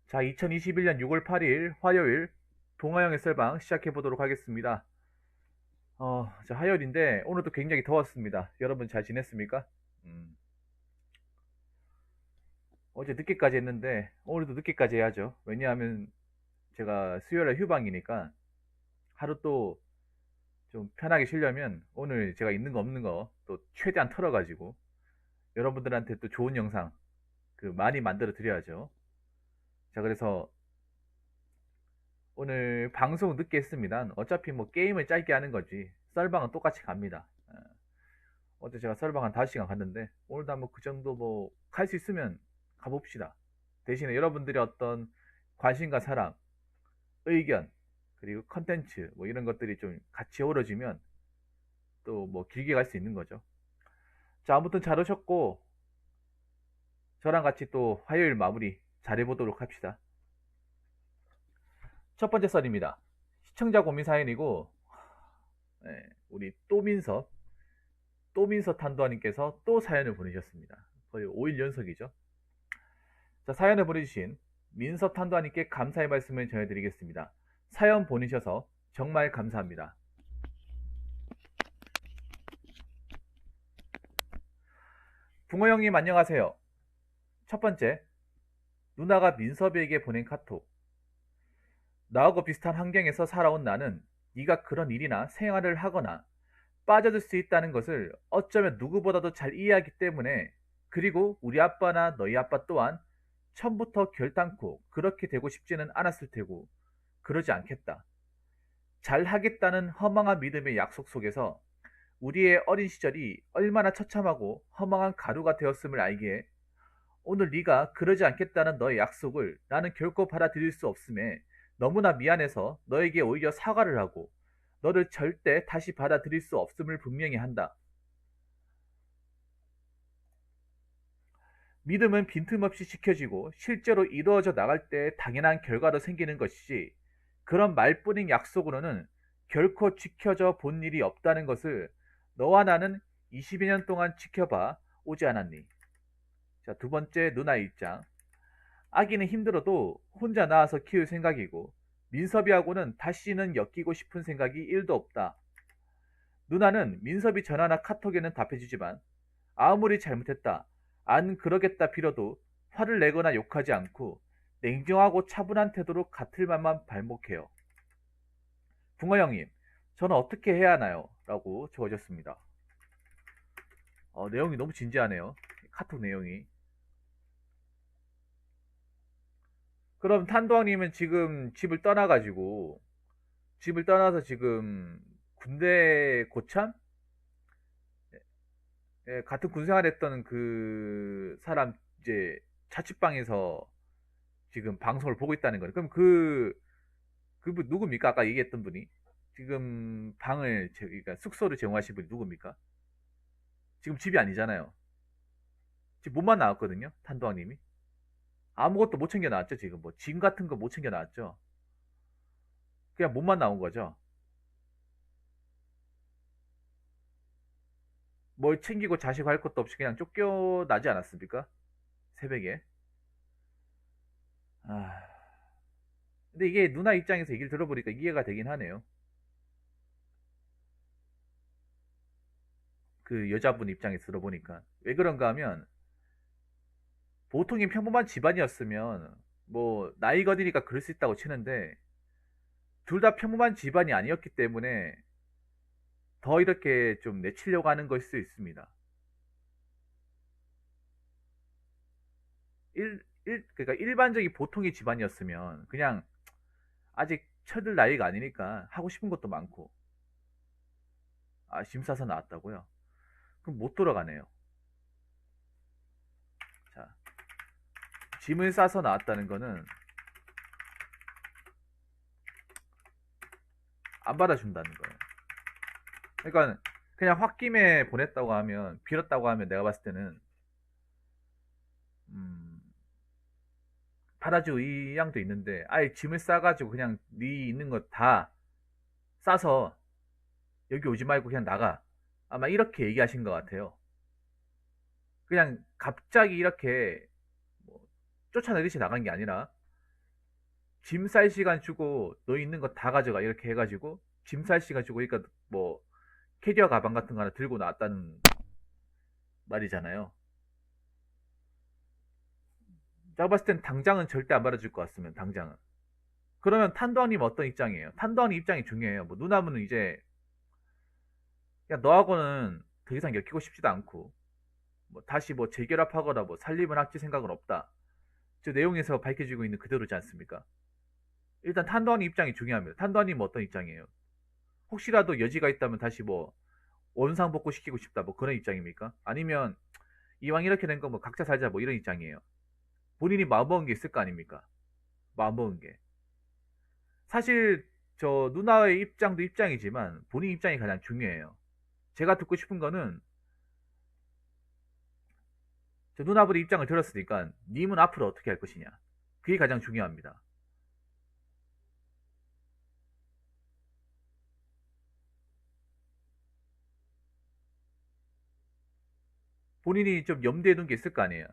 자, 2021년 6월 8일 화요일 동아영의 썰방 시작해 보도록 하겠습니다. 자, 화요일인데 오늘도 굉장히 더웠습니다. 여러분 잘 지냈습니까? 음, 어제 늦게까지 했는데 오늘도 늦게까지 해야죠. 왜냐하면 제가 수요일에 휴방이니까 하루 또 좀 편하게 쉬려면 오늘 제가 있는 거 없는 거 또 최대한 털어가지고 여러분들한테 또 좋은 영상 많이 만들어 드려야죠. 자, 그래서 오늘 방송 늦게 했습니다. 어차피 뭐 게임을 짧게 하는 거지. 썰방은 똑같이 갑니다. 어제 제가 썰방 한 5시간 갔는데 오늘도 한번 그 정도 뭐 갈 수 있으면 가봅시다. 대신에 여러분들의 어떤 관심과 사랑, 의견, 그리고 컨텐츠 뭐 이런 것들이 좀 같이 어우러지면 또 뭐 길게 갈 수 있는 거죠. 자, 아무튼 잘 오셨고 저랑 같이 또 화요일 마무리 잘해보도록 합시다. 첫 번째 썰입니다. 시청자 고민 사연이고 우리 또민서 탄도아님께서 또 사연을 보내셨습니다. 거의 5일 연속이죠. 자, 사연을 보내주신 민서 탄도아님께 감사의 말씀을 전해드리겠습니다. 사연 보내셔서 정말 감사합니다. 붕어 형님 안녕하세요. 첫 번째, 누나가 민섭이에게 보낸 카톡. 나하고 비슷한 환경에서 살아온 나는 네가 그런 일이나 생활을 하거나 빠져들 수 있다는 것을 어쩌면 누구보다도 잘 이해하기 때문에, 그리고 우리 아빠나 너희 아빠 또한 처음부터 결단코 그렇게 되고 싶지는 않았을 테고 그러지 않겠다. 잘하겠다는 허망한 믿음의 약속 속에서 우리의 어린 시절이 얼마나 처참하고 허망한 가루가 되었음을 알기에 오늘 네가 그러지 않겠다는 너의 약속을 나는 결코 받아들일 수 없음에 너무나 미안해서 너에게 오히려 사과를 하고 너를 절대 다시 받아들일 수 없음을 분명히 한다. 믿음은 빈틈없이 지켜지고 실제로 이루어져 나갈 때 당연한 결과로 생기는 것이지, 그런 말뿐인 약속으로는 결코 지켜져 본 일이 없다는 것을 너와 나는 20여 년 동안 지켜봐 오지 않았니? 자, 두 번째, 누나의 입장. 아기는 힘들어도 혼자 낳아서 키울 생각이고 민섭이하고는 다시는 엮이고 싶은 생각이 1도 없다. 누나는 민섭이 전화나 카톡에는 답해주지만 아무리 잘못했다, 안 그러겠다 빌어도 화를 내거나 욕하지 않고 냉정하고 차분한 태도로 같을 말만 발목해요. 붕어 형님, 저는 어떻게 해야 하나요? 라고 적어줬습니다. 내용이 너무 진지하네요. 카톡 내용이. 그럼 탄도왕님은 지금 집을 떠나서 지금 군대 고참? 예, 같은 군 생활했던 그 사람 이제 자취방에서 지금 방송을 보고 있다는 거예요. 그럼 그분 누굽니까? 아까 얘기했던 분이 지금 그러니까 숙소를 제공하신 분이 누굽니까? 지금 집이 아니잖아요. 지금 몸만 나왔거든요. 탄도왕님이 아무것도 못 챙겨 나왔죠. 지금 뭐 짐 같은 거 못 챙겨 나왔죠. 그냥 몸만 나온 거죠. 뭘 챙기고 자식 할 것도 없이 그냥 쫓겨나지 않았습니까? 새벽에. 아, 근데 이게 누나 입장에서 얘기를 들어보니까 이해가 되긴 하네요. 그 여자분 입장에서 들어보니까. 왜 그런가 하면 보통인 평범한 집안이었으면 뭐 나이가 드니까 그럴 수 있다고 치는데 둘 다 평범한 집안이 아니었기 때문에 더 이렇게 좀 내치려고 하는 걸 수 있습니다. 그러니까 일반적인 보통의 집안이었으면 그냥 아직 쳐들 나이가 아니니까 하고 싶은 것도 많고. 짐 싸서 나왔다고요? 그럼 못 돌아가네요. 자, 짐을 싸서 나왔다는 거는 안 받아준다는 거예요. 그러니까 그냥 홧김에 보냈다고 하면, 빌었다고 하면 내가 봤을 때는 음, 받아줄 의향도 있는데 아예 짐을 싸가지고 그냥 네 있는 거 다 싸서 여기 오지 말고 그냥 나가, 아마 이렇게 얘기하신 것 같아요. 그냥 갑자기 이렇게 뭐 쫓아내듯이 나간 게 아니라 짐 쌀 시간 주고 너 있는 거 다 가져가 이렇게 해가지고 짐 쌀 시간 주고 그러니까 뭐 캐리어 가방 같은 거 하나 들고 나왔다는 말이잖아요. 제가 봤을 땐 당장은 절대 안 받아줄 것 같으면 당장은. 그러면 탄도아님 어떤 입장이에요? 탄도아님 입장이 중요해요. 뭐 누나분은 이제 야 너하고는 더 이상 엮이고 싶지도 않고 뭐 다시 뭐 재결합하거나 뭐 살림을 할지 생각은 없다. 저 내용에서 밝혀지고 있는 그대로지 않습니까? 일단 탄도아님 입장이 중요합니다. 탄도아님 어떤 입장이에요? 혹시라도 여지가 있다면 다시 뭐 원상복구 시키고 싶다 뭐 그런 입장입니까? 아니면 이왕 이렇게 된 거 뭐 각자 살자 뭐 이런 입장이에요. 본인이 마음먹은 게 있을 거 아닙니까? 마음먹은 게. 사실 저 누나의 입장도 입장이지만 본인 입장이 가장 중요해요. 제가 듣고 싶은 거는 저 누나분의 입장을 들었으니까 님은 앞으로 어떻게 할 것이냐. 그게 가장 중요합니다. 본인이 좀 염두에 둔 게 있을 거 아니에요.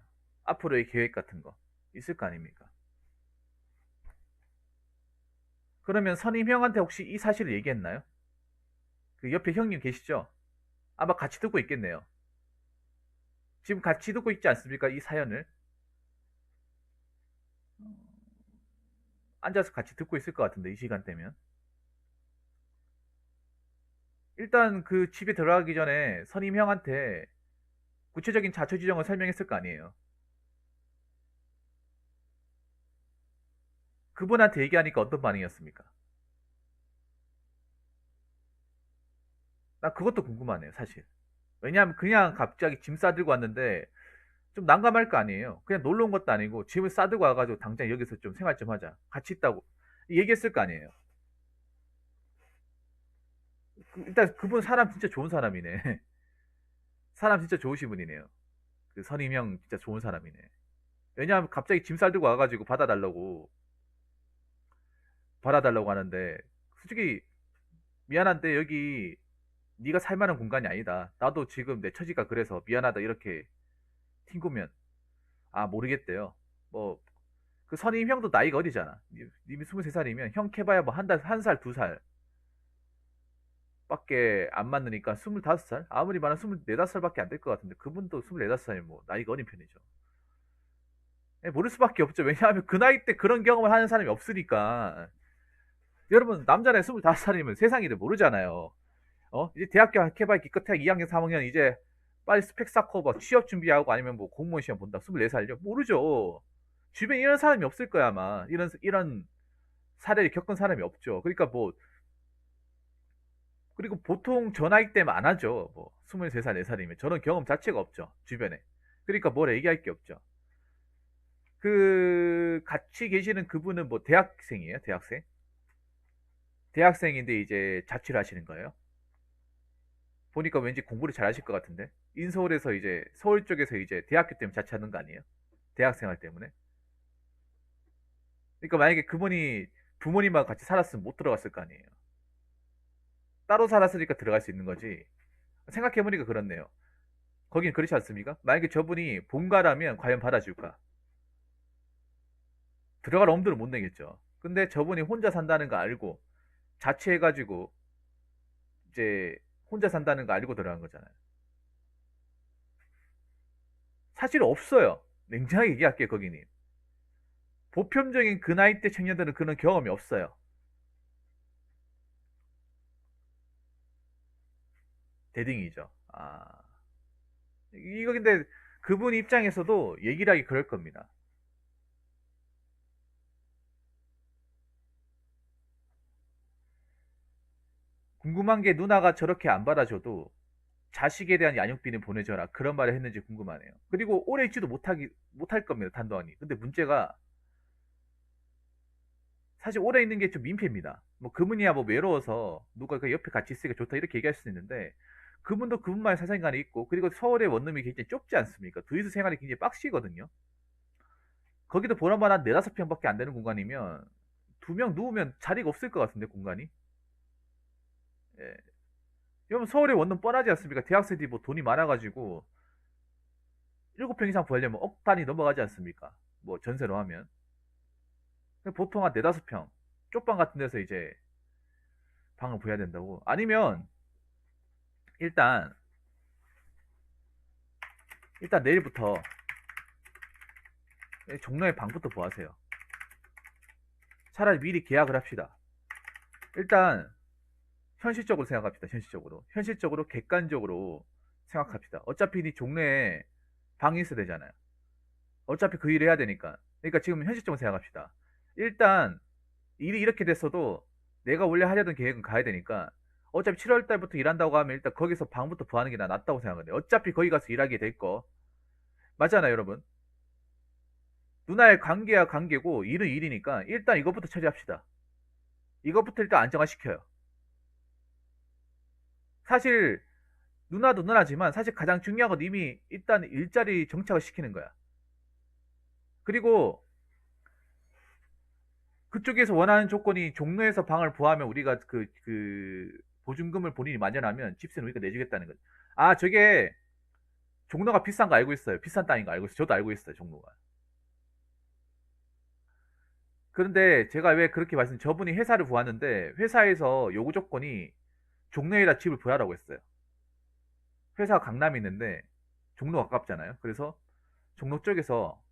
앞으로의 계획 같은 거 있을 거 아닙니까? 그러면 선임 형한테 혹시 이 사실을 얘기했나요? 그 옆에 형님 계시죠? 아마 같이 듣고 있겠네요. 지금 같이 듣고 있지 않습니까? 이 사연을 앉아서 같이 듣고 있을 것 같은데 이 시간대면 일단 그 집에 들어가기 전에 선임 형한테 구체적인 자초 지정을 설명했을 거 아니에요. 그분한테 얘기하니까 어떤 반응이었습니까? 나 그것도 궁금하네요, 사실. 왜냐하면 그냥 갑자기 짐 싸들고 왔는데 좀 난감할 거 아니에요. 그냥 놀러 온 것도 아니고 짐을 싸들고 와가지고 당장 여기서 좀 생활 좀 하자. 같이 있다고 얘기했을 거 아니에요. 일단 그분 사람 진짜 좋은 사람이네. 사람 진짜 좋으신 분이네요. 그 선임 형 진짜 좋은 사람이네. 왜냐하면 갑자기 짐 싸들고 와가지고 받아달라고 하는데 솔직히 미안한데 여기 네가 살 만한 공간이 아니다. 나도 지금 내 처지가 그래서 미안하다 이렇게 튕구면 아 모르겠대요. 뭐 그 선임 형도 나이가 어리잖아. 님이 23살이면 형 캐봐야 뭐 한 살, 두 살 밖에 안 맞느니까 25살? 아무리 많아 24, 5살밖에 안 될 것 같은데 그분도 24, 5살이면 뭐 나이가 어린 편이죠. 예, 모를 수밖에 없죠. 왜냐하면 그 나이 때 그런 경험을 하는 사람이 없으니까. 여러분 남자네 25살이면 세상일을 모르잖아요. 이제 대학교 캐봐야 기껏해 2학년 3학년 이제 빨리 스펙 쌓고 뭐 취업 준비하고 아니면 뭐 공무원 시험 본다 24살요? 모르죠. 주변에 이런 사람이 없을 거야 아마. 이런 사례를 겪은 사람이 없죠. 그러니까 뭐 그리고 보통 저 나이 때면 안 하죠. 뭐 23살 4살이면 저런 경험 자체가 없죠. 주변에. 그러니까 뭘 얘기할 게 없죠. 그 같이 계시는 그분은 뭐 대학생이에요? 대학생? 대학생인데 이제 자취를 하시는 거예요? 보니까 왠지 공부를 잘 하실 것 같은데. 인서울에서 이제 서울 쪽에서 이제 대학교 때문에 자취하는 거 아니에요? 대학생활 때문에. 그러니까 만약에 그분이 부모님하고 같이 살았으면 못 들어갔을 거 아니에요. 따로 살았으니까 들어갈 수 있는 거지. 생각해보니까 그렇네요. 거긴 그렇지 않습니까? 만약에 저분이 본가라면 과연 받아줄까? 들어갈 엄두를 못 내겠죠. 근데 저분이 혼자 산다는 거 알고 자취해가지고 이제 혼자 산다는 거 알고 들어간 거잖아요. 사실 없어요. 냉정하게 얘기할게요, 거기는. 보편적인 그 나이 대 청년들은 그런 경험이 없어요. 대딩이죠. 아, 이거 근데 그분 입장에서도 얘기를 하기 그럴 겁니다. 궁금한 게 누나가 저렇게 안 받아줘도 자식에 대한 양육비는 보내줘라. 그런 말을 했는지 궁금하네요. 그리고 오래 있지도 못할 겁니다, 단도하니. 근데 문제가 사실 오래 있는 게 좀 민폐입니다. 뭐 그분이야 뭐 외로워서 누가 그 옆에 같이 있으니까 좋다 이렇게 얘기할 수 있는데 그분도 그분만의 사생활이 있고 그리고 서울의 원룸이 굉장히 좁지 않습니까? 둘이서 생활이 굉장히 빡시거든요. 거기도 보나마나 한 네다섯 평밖에 안 되는 공간이면 두 명 누우면 자리가 없을 것 같은데 공간이. 예. 여러분 서울의 원룸 뻔하지 않습니까? 대학생들이 뭐 돈이 많아가지고 7평 이상 구하려면 억 단위 넘어가지 않습니까? 뭐 전세로 하면. 보통 한 네다섯 평 쪽방 같은 데서 이제 방을 구해야 된다고. 아니면 일단 내일부터 종로에 방부터 구하세요. 차라리 미리 계약을 합시다. 일단 현실적으로 생각합시다. 현실적으로 객관적으로 생각합시다. 어차피 네 종로에 방이 있어야 되잖아요. 어차피 그 일을 해야 되니까. 그러니까 지금 현실적으로 생각합시다. 일단 일이 이렇게 됐어도 내가 원래 하려던 계획은 가야 되니까 어차피 7월 달부터 일한다고 하면 일단 거기서 방부터 구하는 게 낫다고 생각하는데, 어차피 거기 가서 일하게 될 거 맞잖아요, 여러분. 누나의 관계야 관계고 일은 일이니까 일단 이것부터 처리합시다. 이것부터 일단 안정화시켜요. 사실 누나도 누나지만 사실 가장 중요한 건 이미 일단 일자리 정착을 시키는 거야. 그리고 그쪽에서 원하는 조건이 종로에서 방을 구하면 우리가 보증금을 본인이 마련하면 집세는 우리가 내주겠다는 거죠. 아, 저게 종로가 비싼 거 알고 있어요. 비싼 땅인 거 알고 있어요. 저도 알고 있어요, 종로가. 그런데 제가 왜 그렇게 저분이 회사를 구하는데 회사에서 요구 조건이 종로에다 집을 구하라고 했어요. 회사가 강남에 있는데 종로 가깝잖아요. 그래서 종로 쪽에서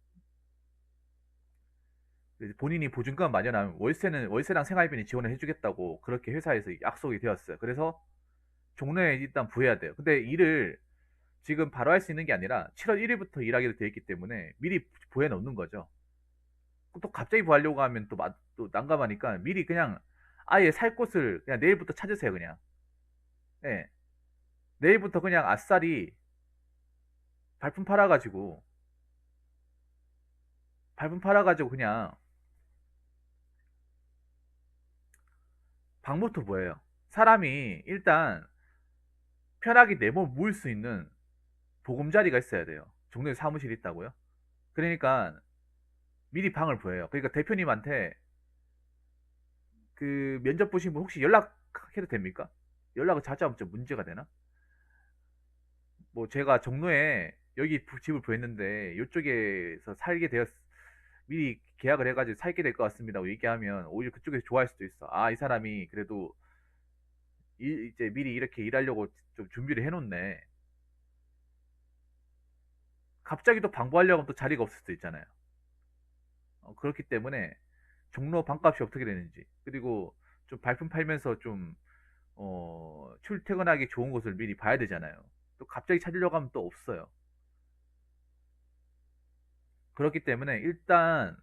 본인이 보증금 마련하면 월세랑 생활비는 지원을 해주겠다고 그렇게 회사에서 약속이 되었어요. 그래서 종로에 일단 구해야 돼요. 근데 일을 지금 바로 할 수 있는 게 아니라 7월 1일부터 일하게 되어 있기 때문에 미리 구해 놓는 거죠. 또 갑자기 구하려고 하면 또 난감하니까 미리 그냥 아예 살 곳을 그냥 내일부터 찾으세요, 그냥. 예. 내일부터 그냥 아싸리 발품 팔아가지고 그냥 방부터 뭐예요? 사람이 일단 편하게 내 몸을 모을 수 있는 보금자리가 있어야 돼요. 종로에 사무실이 있다고요? 그러니까 미리 방을 구해요. 그러니까 대표님한테 그 면접 보신 분 혹시 연락해도 됩니까? 연락을 자주 하면 좀 문제가 되나? 뭐 제가 종로에 여기 집을 구했는데 이쪽에서 살게 되었 미리 계약을 해가지고 살게 될 것 같습니다. 얘기하면 오히려 그쪽에서 좋아할 수도 있어. 아, 이 사람이 그래도 이제 미리 이렇게 일하려고 좀 준비를 해놓네. 갑자기 또 방부하려고 하면 또 자리가 없을 수도 있잖아요. 그렇기 때문에 종로 방값이 어떻게 되는지, 그리고 좀 발품 팔면서 좀 출퇴근하기 좋은 곳을 미리 봐야 되잖아요. 또 갑자기 찾으려고 하면 또 없어요. 그렇기 때문에 일단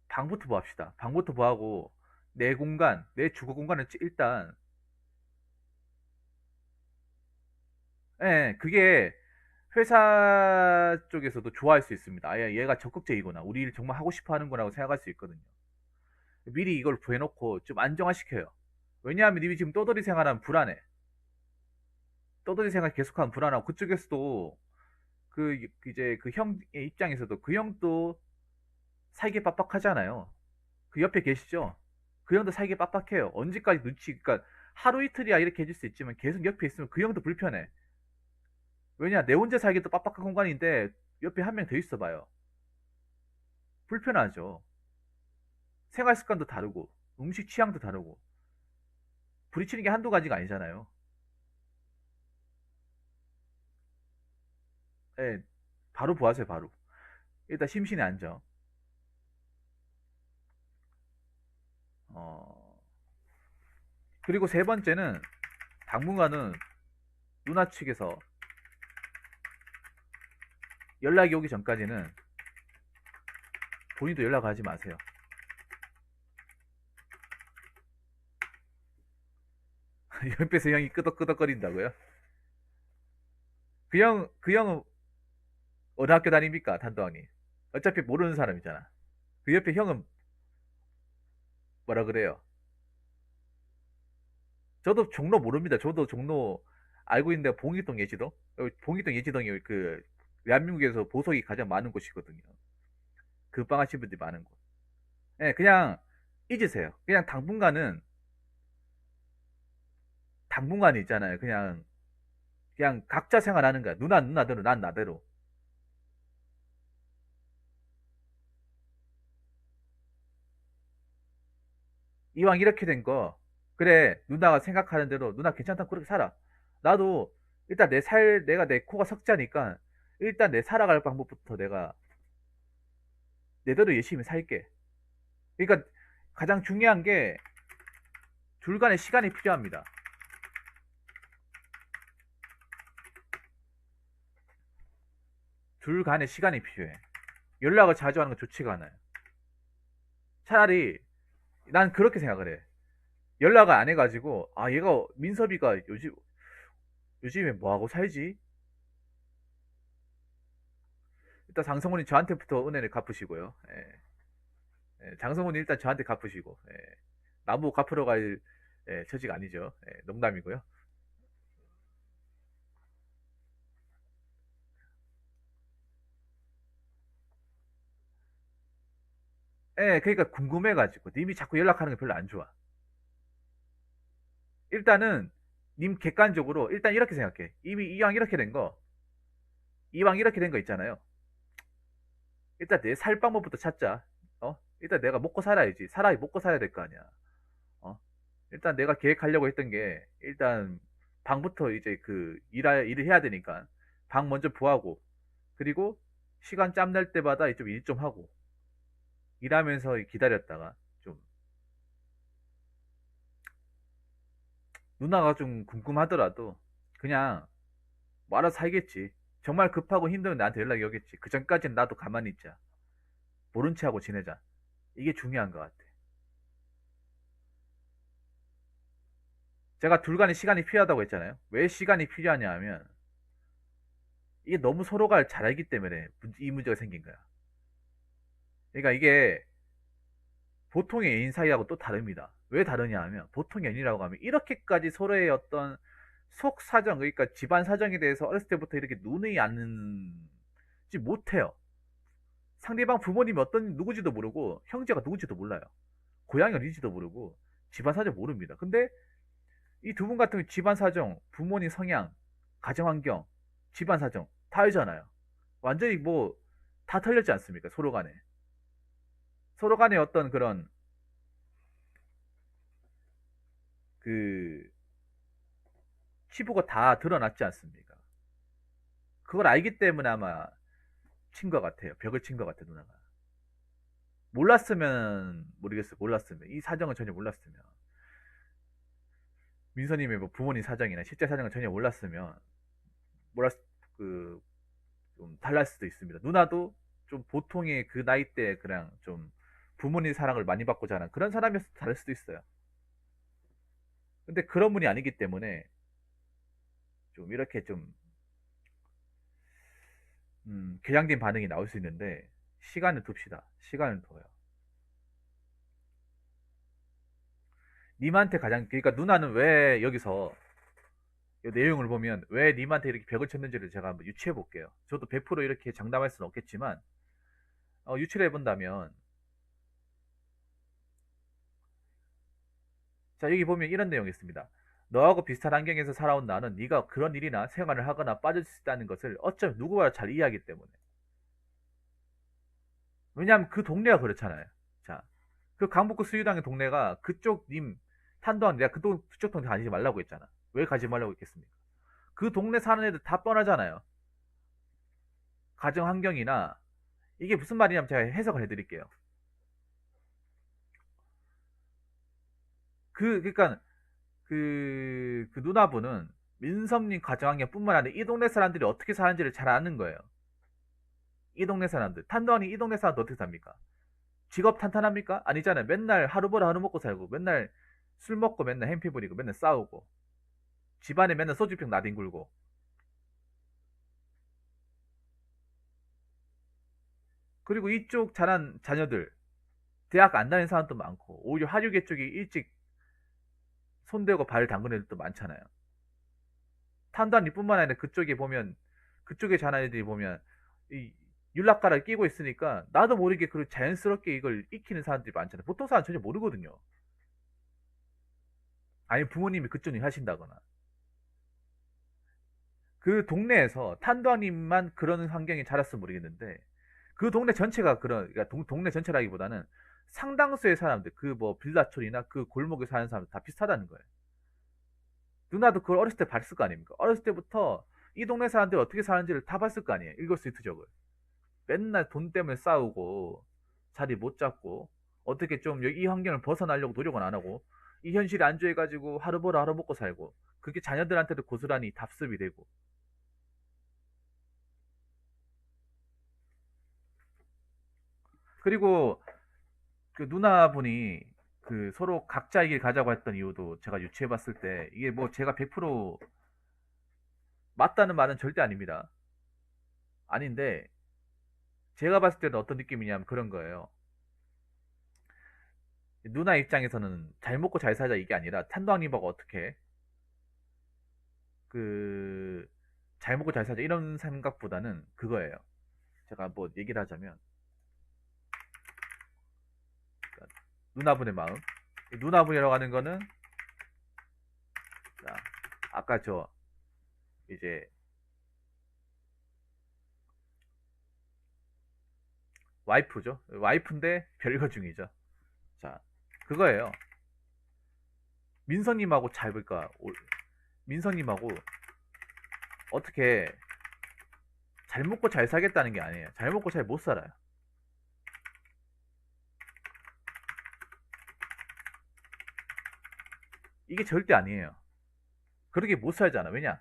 방부터 구합시다. 방부터 구하고 내 공간, 내 주거 공간을 일단, 예, 그게 회사 쪽에서도 좋아할 수 있습니다. 아, 얘가 적극적이구나. 우리 일 정말 하고 싶어 하는구나 하고 생각할 수 있거든요. 미리 이걸 구해놓고 좀 안정화시켜요. 왜냐하면 이미 지금 떠돌이 생활하면 불안해. 떠돌이 생활 계속하면 불안하고, 그쪽에서도 이제 그 형의 입장에서도 그 형도 살기 빡빡하잖아요. 그 옆에 계시죠? 그 형도 살기 빡빡해요. 언제까지 그러니까 하루 이틀이야 이렇게 해줄 수 있지만 계속 옆에 있으면 그 형도 불편해. 왜냐, 내 혼자 살기도 빡빡한 공간인데 옆에 한 명 더 있어봐요. 불편하죠. 생활 습관도 다르고 음식 취향도 다르고 부딪히는 게 한두 가지가 아니잖아요. 예, 바로 보아세요, 바로. 일단 심신의 안정. 어, 그리고 세 번째는 당분간은 누나 측에서 연락이 오기 전까지는 본인도 연락하지 마세요. 옆에서 형이 끄덕끄덕거린다고요? 그 형은 어느 학교 다닙니까, 단도왕님? 어차피 모르는 사람이잖아. 그 옆에 형은 뭐라 그래요? 저도 종로 모릅니다. 저도 종로 알고 있는데 봉익동 예지동? 봉익동 예지동이 대한민국에서 보석이 가장 많은 곳이거든요. 급방하신 분들이 많은 곳. 예, 그냥 잊으세요. 그냥 당분간 있잖아요. 그냥 각자 생활하는 거야. 누나대로, 난 나대로. 이왕 이렇게 된 거, 그래, 누나가 생각하는 대로 누나 괜찮다면 그렇게 살아. 나도 일단 내가 내 코가 석자니까 일단 내 살아갈 방법부터 내가 내대로 열심히 살게. 그러니까 가장 중요한 게 둘 간의 시간이 필요합니다. 둘 간의 시간이 필요해. 연락을 자주 하는 건 좋지가 않아요. 차라리 난 그렇게 생각을 해. 연락을 안 해가지고 아 얘가 민섭이가 요즘에 뭐하고 살지? 일단 장성훈이 저한테부터 은혜를 갚으시고요. 예. 예, 장성훈이 일단 저한테 갚으시고 예. 나보고 갚으러 갈 처지가 아니죠. 예, 농담이고요. 예, 그러니까 궁금해가지고 님이 자꾸 연락하는 게 별로 안 좋아. 일단은 님 객관적으로 일단 이렇게 생각해. 이미 이왕 이렇게 된 거 있잖아요. 일단 내 살 방법부터 찾자. 일단 내가 먹고 살아야지. 살아 먹고 살아야 될 거 아니야. 어? 일단 내가 계획하려고 했던 게 일단 방부터 이제 일을 해야 되니까 방 먼저 구하고 그리고 시간 짬 날 때마다 좀 일 좀 하고 일하면서 기다렸다가 좀 누나가 좀 궁금하더라도 그냥 뭐 알아서 살겠지. 정말 급하고 힘들면 나한테 연락이 오겠지. 그 전까지는 나도 가만히 있자. 모른 체 하고 지내자. 이게 중요한 것 같아. 제가 둘 간의 시간이 필요하다고 했잖아요. 왜 시간이 필요하냐 하면 이게 너무 서로가 잘 알기 때문에 이 문제가 생긴 거야. 그러니까 이게 보통의 애인 사이하고 또 다릅니다. 왜 다르냐 하면 보통의 애인이라고 하면 이렇게까지 서로의 어떤 속 사정, 그러니까 집안 사정에 대해서 어렸을 때부터 이렇게 눈이 안지 못해요. 상대방 부모님이 어떤 누구지도 모르고 형제가 누구지도 몰라요. 고향이 어딘지도 모르고 집안 사정 모릅니다. 근데 이 두 분 같은 경우 집안 사정, 부모님 성향, 가정 환경, 집안 사정 다 알잖아요. 완전히 뭐 다 털렸지 않습니까? 서로 간에. 서로 간에 어떤 그런 그 치부가 다 드러났지 않습니까? 그걸 알기 때문에 아마 친 것 같아요. 벽을 친 것 같아요, 누나가. 몰랐으면 모르겠어요. 몰랐으면 이 사정을 전혀 몰랐으면 민서님의 뭐 부모님 사정이나 실제 사정을 전혀 몰랐으면 몰랐 그 좀 달랐을 수도 있습니다. 누나도 좀 보통의 그 나이 때 그냥 좀 부모님 사랑을 많이 받고 자란 그런 사람이어서 다를 수도 있어요. 근데 그런 분이 아니기 때문에 좀 이렇게 좀 궤장된 반응이 나올 수 있는데 시간을 둡시다. 시간을 둬요. 님한테 가장 그러니까 누나는 왜 여기서 이 내용을 보면 왜 님한테 이렇게 벽을 쳤는지를 제가 한번 유추해 볼게요. 저도 100% 이렇게 장담할 수는 없겠지만 유추를 해본다면 자 여기 보면 이런 내용이 있습니다. 너하고 비슷한 환경에서 살아온 나는 네가 그런 일이나 생활을 하거나 빠질 수 있다는 것을 어쩜 누구보다 잘 이해하기 때문에 왜냐하면 그 동네가 그렇잖아요. 자, 그 강북구 수유당의 동네가 그쪽 님 탄도한 내가 그쪽 동네 가지 말라고 했잖아. 왜 가지 말라고 했겠습니까? 그 동네 사는 애들 다 뻔하잖아요. 가정 환경이나 이게 무슨 말이냐면 제가 해석을 해드릴게요. 그러니까 그 누나분은 민섭님 가정 환경뿐만 아니라 이 동네 사람들이 어떻게 사는지를 잘 아는 거예요. 이 동네 사람들 탄도하니 이 동네 사람들 어떻게 삽니까? 직업 탄탄합니까? 아니잖아요. 맨날 하루 벌어 하루 먹고 살고 맨날 술 먹고 맨날 행패 부리고 맨날 싸우고 집안에 맨날 소주병 나뒹굴고 그리고 이쪽 자란 자녀들 대학 안 다니는 사람도 많고 오히려 하류계 쪽이 일찍 손대고 발 담그는 애들도 많잖아요. 탄단이뿐만 아니라 그쪽에 보면 그쪽에 자란 애들이 보면 이 율락가를 끼고 있으니까 나도 모르게 그 자연스럽게 이걸 익히는 사람들이 많잖아요. 보통 사람 전혀 모르거든요. 아니 부모님이 그쪽 일 하신다거나 그 동네에서 탄도아님만 그런 환경에 자랐으면 모르겠는데 그 동네 전체가 그런 그러니까 동네 전체라기보다는 상당수의 사람들, 그 뭐 빌라촌이나 그 골목에 사는 사람들 다 비슷하다는 거예요. 누나도 그걸 어렸을 때 봤을 거 아닙니까? 어렸을 때부터 이 동네 사람들이 어떻게 사는지를 다 봤을 거 아니에요. 일거수일투족을. 맨날 돈 때문에 싸우고 자리 못 잡고 어떻게 좀 이 환경을 벗어나려고 노력은 안 하고 이 현실에 안주해가지고 하루 벌어 하루 먹고 살고 그게 자녀들한테도 고스란히 답습이 되고 그리고 그 누나분이 그 서로 각자의 길 가자고 했던 이유도 제가 유추해 봤을 때 이게 뭐 제가 100% 맞다는 말은 절대 아닙니다. 아닌데 제가 봤을 때는 어떤 느낌이냐면 그런 거예요. 누나 입장에서는 잘 먹고 잘 살자 이게 아니라 탄도왕님하고 어떻게 그 잘 먹고 잘 살자 이런 생각보다는 그거예요. 제가 뭐 얘기를 하자면 그러니까 누나분의 마음. 누나분이라고 하는 거는 자, 아까 저 이제 와이프죠. 와이프인데 별거 중이죠. 자, 그거예요. 민서님하고 잘 볼까? 민서님하고 어떻게 잘 먹고 잘 살겠다는 게 아니에요. 잘 먹고 잘 못 살아요. 이게 절대 아니에요. 그렇게 못 살잖아. 왜냐?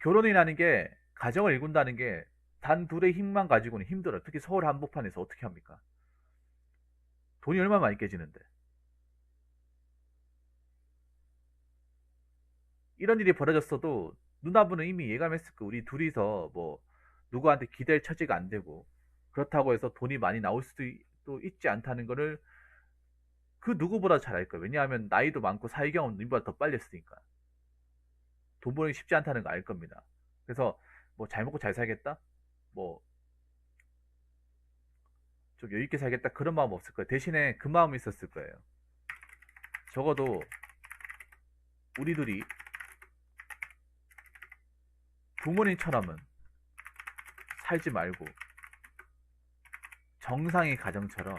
결혼이라는 게 가정을 이룬다는 게 단 둘의 힘만 가지고는 힘들어요. 특히 서울 한복판에서 어떻게 합니까? 돈이 얼마나 많이 깨지는데. 이런 일이 벌어졌어도 누나분은 이미 예감했을 거 우리 둘이서 뭐 누구한테 기댈 처지가 안 되고 그렇다고 해서 돈이 많이 나올 수도 또 있지 않다는 거를 그 누구보다 잘 알 거예요. 왜냐하면 나이도 많고 사회 경험도 이보다 더 빨리 했으니까. 돈 벌기 쉽지 않다는 거 알 겁니다. 그래서 뭐 잘 먹고 잘 살겠다? 뭐 좀 여유 있게 살겠다 그런 마음 없을 거예요. 대신에 그 마음이 있었을 거예요. 적어도 우리 둘이 부모님처럼은 살지 말고 정상의 가정처럼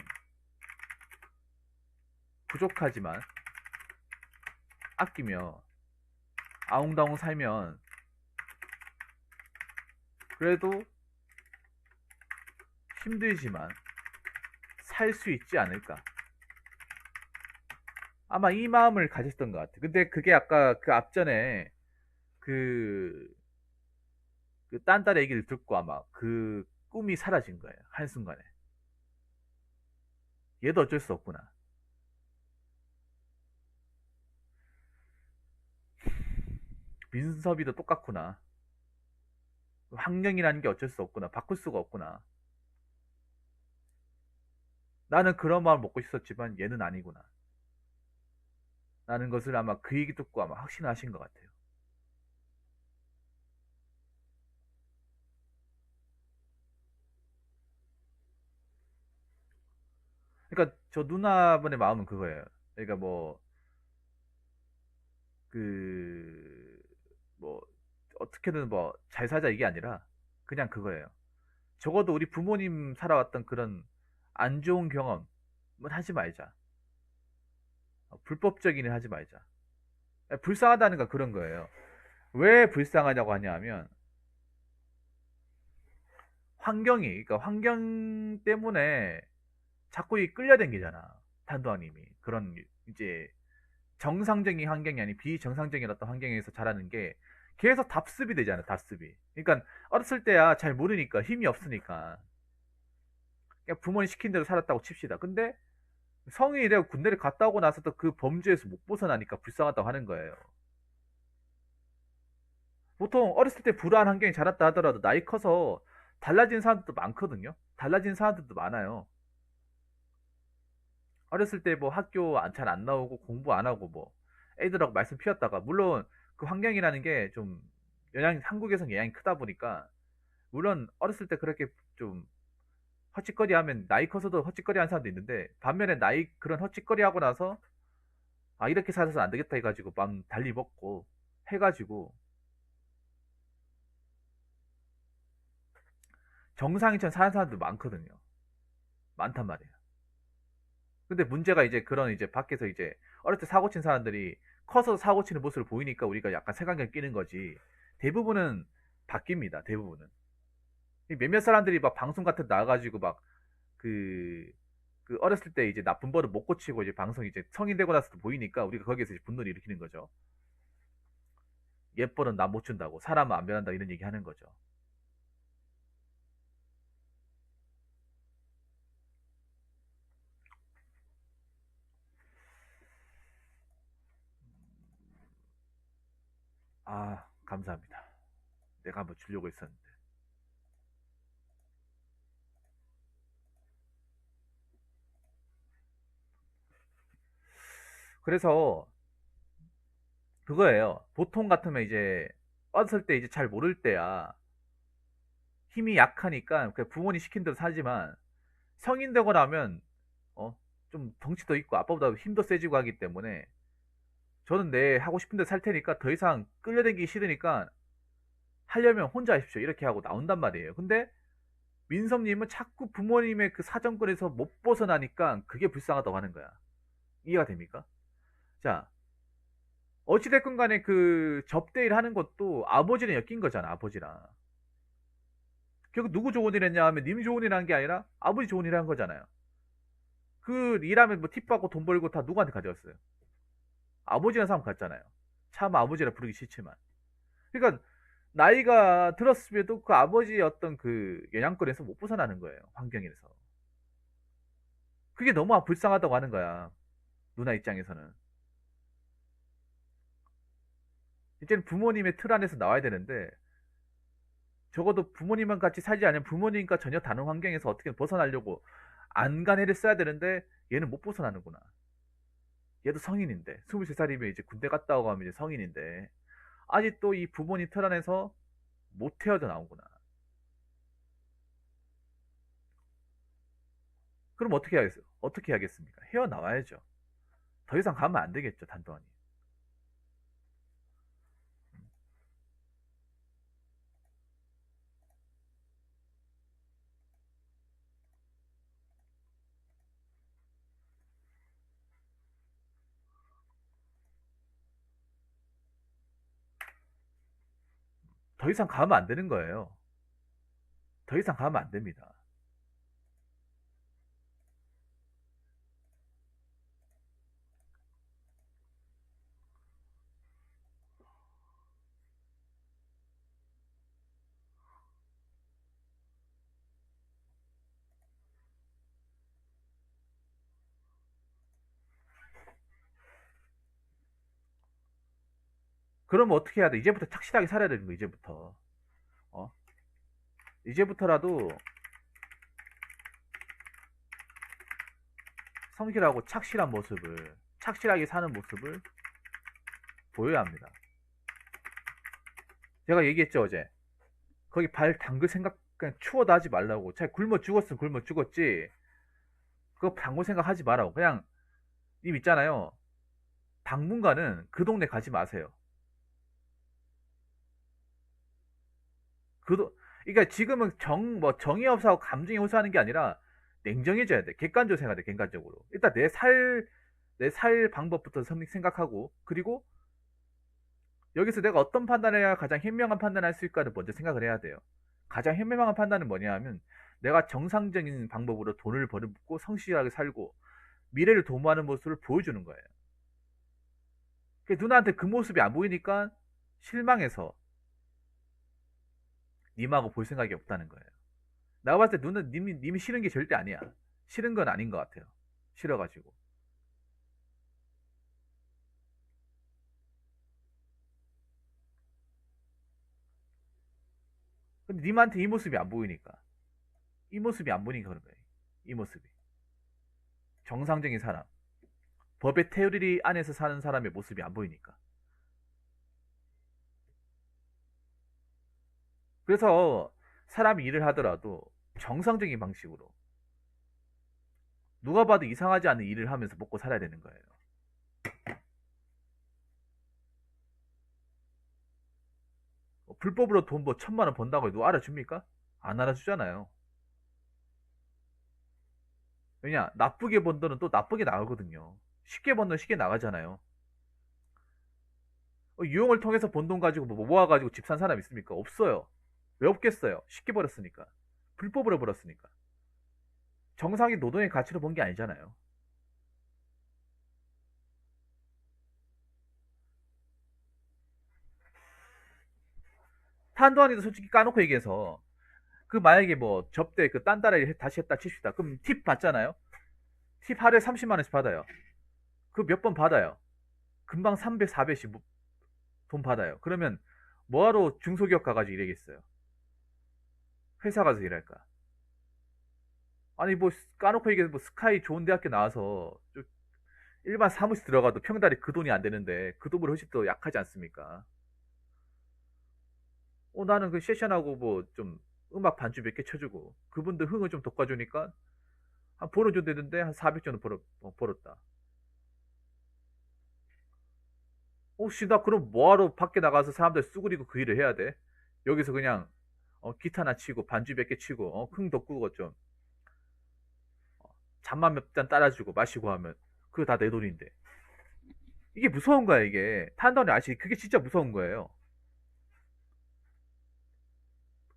부족하지만 아끼며 아웅다웅 살면 그래도 힘들지만 살 수 있지 않을까. 아마 이 마음을 가졌던 것 같아. 근데 그게 아까 그 앞전에 그, 그 딴 딸 얘기를 듣고 아마 그 꿈이 사라진 거예요. 한순간에. 얘도 어쩔 수 없구나. 민섭이도 똑같구나. 환경이라는 게 어쩔 수 없구나. 바꿀 수가 없구나. 나는 그런 마음을 먹고 있었지만 얘는 아니구나. 라는 것을 아마 그 얘기 듣고 아마 확신하신 것 같아요. 그러니까 저 누나분의 마음은 그거예요. 그러니까 뭐, 그, 뭐, 어떻게든 뭐, 잘 살자 이게 아니라 그냥 그거예요. 적어도 우리 부모님 살아왔던 그런 안 좋은 경험은 하지 말자. 불법적인 일 하지 말자. 불쌍하다는 건 그런 거예요. 왜 불쌍하냐고 하냐면 환경이 그러니까 환경 때문에 자꾸 이 끌려댕기잖아. 탄도아님이 그런 이제 정상적인 환경이 아닌 비정상적인 어떤 환경에서 자라는 게 계속 답습이 되잖아. 답습이. 그러니까 어렸을 때야 잘 모르니까 힘이 없으니까 그냥 부모님 시킨 대로 살았다고 칩시다. 근데 성인이 되고 군대를 갔다 오고 나서도 그 범죄에서 못 벗어나니까 불쌍하다고 하는 거예요. 보통 어렸을 때 불우한 환경에 자랐다 하더라도 나이 커서 달라진 사람들도 많거든요. 달라진 사람들도 많아요. 어렸을 때 뭐 학교 잘 안 나오고 공부 안 하고 뭐 애들하고 말씀 피웠다가 물론 그 환경이라는 게 좀 영향 한국에선 영향이 크다 보니까 물론 어렸을 때 그렇게 좀 헛짓거리 하면 나이 커서도 헛짓거리 하는 사람도 있는데 반면에 나이 그런 헛짓거리 하고 나서 아 이렇게 살아서 안 되겠다 해가지고 맘 달리 먹고 해가지고 정상인처럼 사는 사람들 많거든요. 많단 말이에요. 근데 문제가 이제 그런 이제 밖에서 이제 어릴 때 사고 친 사람들이 커서 사고 치는 모습을 보이니까 우리가 약간 색안경 끼는 거지. 대부분은 바뀝니다. 대부분은. 몇몇 사람들이 막 방송 같은 데 나와가지고 막 그, 그 어렸을 때 이제 나쁜 버릇 못 고치고 이제 방송 이제 성인 되고 나서도 보이니까 우리가 거기에서 이제 분노를 일으키는 거죠. 옛버릇 나 못 준다고 사람은 안 변한다 이런 얘기 하는 거죠. 아, 감사합니다. 내가 한번 주려고 했었는데. 그래서 그거예요. 보통 같으면 이제 어렸을 때 이제 잘 모를 때야 힘이 약하니까 그 부모님 시킨 대로 사지만 성인 되고 나면 어, 좀 덩치도 있고 아빠보다 힘도 세지고 하기 때문에 저는 내 하고 싶은 데 살 테니까 더 이상 끌려다니기 싫으니까 하려면 혼자 하십시오. 이렇게 하고 나온단 말이에요. 근데 민섭님은 자꾸 부모님의 그 사정권에서 못 벗어나니까 그게 불쌍하다고 하는 거야. 이해가 됩니까? 자, 어찌됐건 간에 그 접대일 하는 것도 아버지랑 엮인 거잖아, 아버지랑. 결국 누구 좋은 일 했냐 하면 님 좋은 일 한 게 아니라 아버지 좋은 일 한 거잖아요. 그 일하면 뭐 팁 받고 돈 벌고 다 누구한테 가져왔어요? 아버지라는 사람 같잖아요. 참 아버지라 부르기 싫지만. 그러니까 나이가 들었음에도 그 아버지의 어떤 그 영향권에서 못 벗어나는 거예요. 환경에서. 그게 너무 불쌍하다고 하는 거야. 누나 입장에서는. 이제는 부모님의 틀 안에서 나와야 되는데 적어도 부모님만 같이 살지 않으면 부모님과 전혀 다른 환경에서 어떻게 벗어나려고 안간해를 써야 되는데 얘는 못 벗어나는구나. 얘도 성인인데 23살이면 이제 군대 갔다 오고 하면 이제 성인인데 아직도 이 부모님 틀 안에서 못 헤어져 나오구나. 그럼 어떻게 하겠어요? 어떻게 하겠습니까? 헤어나와야죠. 더 이상 가면 안 되겠죠, 단도하니. 더 이상 가면 안 되는 거예요. 더 이상 가면 안 됩니다. 그럼 어떻게 해야 돼? 이제부터 착실하게 살아야 되는 거, 이제부터. 어? 이제부터라도 성실하고 착실한 모습을, 착실하게 사는 모습을 보여야 합니다. 제가 얘기했죠, 어제. 거기 발 담글 생각, 그냥 추워도 하지 말라고. 차라리 굶어 죽었으면 굶어 죽었지. 그거 담글 생각 하지 말라고. 그냥, 님 있잖아요. 당분간은 그 동네 가지 마세요. 그러니까 지금은 정이 없어하고 감정이 호소하는 게 아니라 냉정해져야 돼. 객관적으로 생각해야 돼, 객관적으로. 일단 내 살 방법부터 생각하고, 그리고 여기서 내가 어떤 판단을 해야 가장 현명한 판단을 할 수 있을까를 먼저 생각을 해야 돼요. 가장 현명한 판단은 뭐냐 하면 내가 정상적인 방법으로 돈을 벌고 성실하게 살고 미래를 도모하는 모습을 보여주는 거예요. 누나한테 그 모습이 안 보이니까 실망해서 님하고 볼 생각이 없다는 거예요. 내가 봤을 때 누나 님이 싫은 게 절대 아니야. 싫은 건 아닌 것 같아요. 싫어가지고. 근데 님한테 이 모습이 안 보이니까. 이 모습이 안 보이니까 그런 거예요. 이 모습이. 정상적인 사람. 법의 테두리 안에서 사는 사람의 모습이 안 보이니까. 그래서 사람이 일을 하더라도 정상적인 방식으로 누가 봐도 이상하지 않은 일을 하면서 먹고 살아야 되는 거예요. 불법으로 돈 뭐 1,000만 원 번다고 해도 알아줍니까? 안 알아주잖아요. 왜냐, 나쁘게 번 돈은 또 나쁘게 나가거든요. 쉽게 번 돈 쉽게 나가잖아요. 유용을 통해서 번 돈 가지고 뭐 모아가지고 집 산 사람 있습니까? 없어요. 왜 없겠어요? 쉽게 벌었으니까. 불법으로 벌었으니까. 정상이 노동의 가치로 본 게 아니잖아요. 탄도한이도 솔직히 까놓고 얘기해서 그 만약에 뭐 접대 그 딴 달에 다시 했다 칩시다. 그럼 팁 받잖아요. 팁 하루에 30만 원씩 받아요. 그 몇 번 받아요. 금방 300, 400씩 돈 받아요. 그러면 뭐하러 중소기업 가가지고 일하겠어요? 회사 가서 일할까? 아니 뭐 까놓고 얘기해서 뭐 스카이 좋은 대학교 나와서 좀 일반 사무실 들어가도 평달에 그 돈이 안 되는데 그 돈으로 훨씬 더 약하지 않습니까? 나는 그 세션하고 뭐 좀 음악 반주 몇 개 쳐주고 그분들 흥을 좀 돋궈주니까 한 벌어 줘 되는데 한 400 정도 벌었다. 혹시 나 그럼 뭐하러 밖에 나가서 사람들 쑤그리고 그 일을 해야 돼? 여기서 그냥 기타나 치고 반주 몇 개 치고 흥 돋구고 좀 잠만 몇 잔 따라주고 마시고 하면 그거 다 내 돈인데 이게 무서운 거야 이게 탄다운이 아시 그게 진짜 무서운 거예요.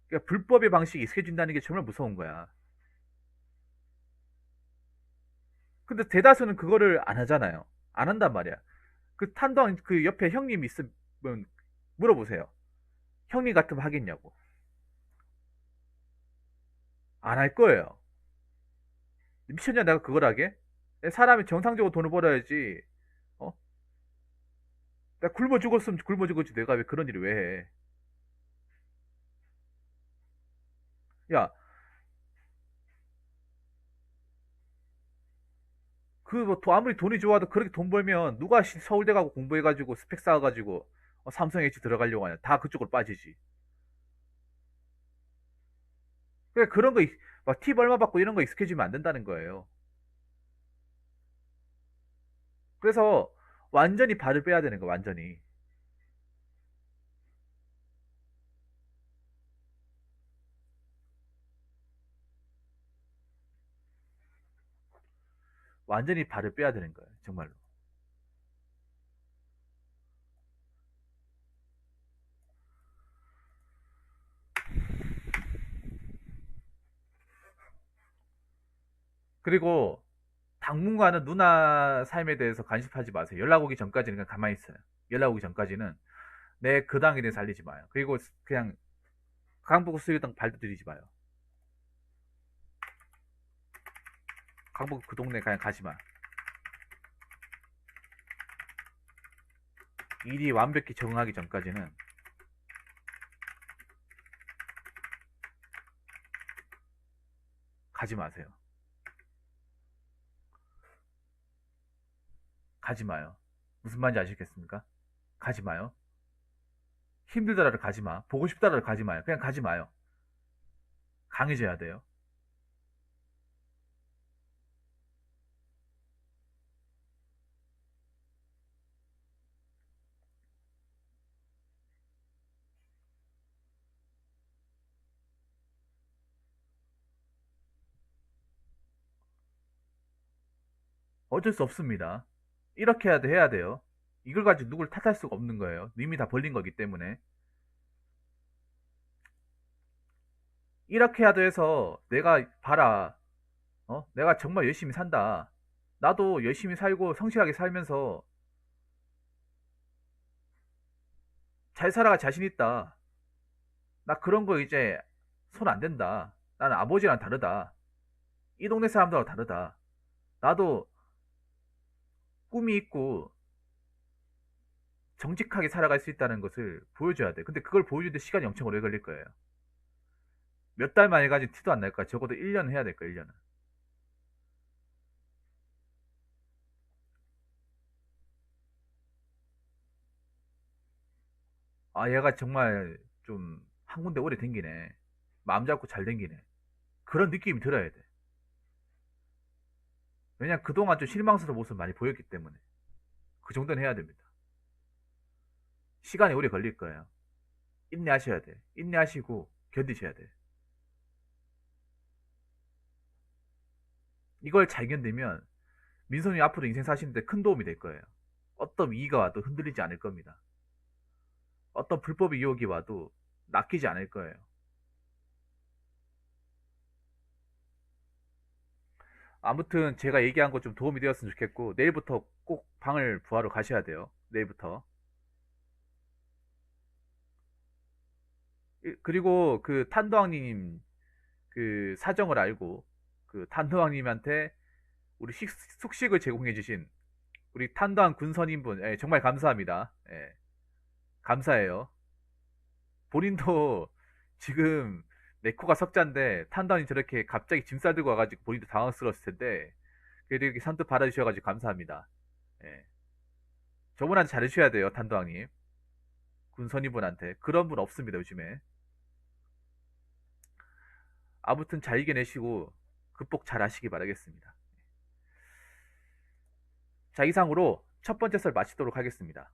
그러니까 불법의 방식이 익숙해진다는 게 정말 무서운 거야. 근데 대다수는 그거를 안 하잖아요. 안 한단 말이야. 그 탄다운 그 옆에 형님 있으면 물어보세요. 형님 같으면 하겠냐고. 안 할 거예요. 미쳤냐 내가 그걸 하게? 사람이 정상적으로 돈을 벌어야지. 어? 내가 굶어 죽었으면 굶어 죽었지 내가 왜 그런 일을 왜 해? 야, 그 뭐 아무리 돈이 좋아도 그렇게 돈 벌면 누가 서울대 가고 공부해가지고 스펙 쌓아가지고 삼성 H 들어가려고 하냐? 다 그쪽으로 빠지지. 그러니까 그런 거 막 팁 얼마 받고 이런 거 익숙해지면 안 된다는 거예요. 그래서 완전히 발을 빼야 되는 거 완전히. 완전히 발을 빼야 되는 거예요. 정말로. 그리고 당분간은 누나 삶에 대해서 간섭하지 마세요. 연락 오기 전까지는 그냥 가만히 있어요. 연락 오기 전까지는 내 그 당에 대해서 알리지 마요. 그리고 그냥 강북 수유당 발도 들이지 마요. 강북 그 동네 그냥 가지 마. 일이 완벽히 적응하기 전까지는 가지 마세요. 가지 마요. 무슨 말인지 아시겠습니까? 가지 마요. 힘들다라를 가지 마. 보고 싶다라를 가지 마요. 그냥 가지 마요. 강해져야 돼요. 어쩔 수 없습니다. 이렇게 해야 돼요. 이걸 가지고 누굴 탓할 수가 없는 거예요. 이미 다 벌린 거기 때문에. 이렇게 해서 내가 봐라. 내가 정말 열심히 산다. 나도 열심히 살고 성실하게 살면서 잘 살아가 자신 있다. 나 그런 거 이제 손 안 댄다. 나는 아버지랑 다르다. 이 동네 사람들하고 다르다. 나도 꿈이 있고 정직하게 살아갈 수 있다는 것을 보여줘야 돼. 근데 그걸 보여주는데 시간이 엄청 오래 걸릴 거예요. 몇 달 만에 가지고 티도 안 날 거야. 적어도 1년 해야 될 거야, 1년은. 아, 얘가 정말 좀 한 군데 오래 댕기네. 마음 잡고 잘 댕기네. 그런 느낌이 들어야 돼. 왜냐면 그동안 좀 실망스러운 모습을 많이 보였기 때문에. 그 정도는 해야 됩니다. 시간이 오래 걸릴 거예요. 인내하셔야 돼. 인내하시고 견디셔야 돼. 이걸 잘 견디면 민선이 앞으로 인생 사시는데 큰 도움이 될 거예요. 어떤 위기가 와도 흔들리지 않을 겁니다. 어떤 불법의 유혹이 와도 낚이지 않을 거예요. 아무튼 제가 얘기한 거 좀 도움이 되었으면 좋겠고, 내일부터 꼭 방을 부하러 가셔야 돼요. 내일부터. 그리고 그 탄도왕님 그 사정을 알고 그 탄도왕님한테 우리 숙식을 제공해주신 우리 탄도왕 군선인분, 예, 정말 감사합니다. 예, 감사해요. 본인도 지금 내 코가 석잔데 탄도왕이 저렇게 갑자기 짐 싸들고 와가지고 본인도 당황스러웠을 텐데 그래도 이렇게 선뜻 받아주셔가지고 감사합니다. 예. 저분한테 잘해주셔야 돼요, 탄도왕님. 군선이분한테. 그런 분 없습니다, 요즘에. 아무튼 잘 이겨내시고 극복 잘 하시기 바라겠습니다. 자, 이상으로 첫 번째 썰 마치도록 하겠습니다.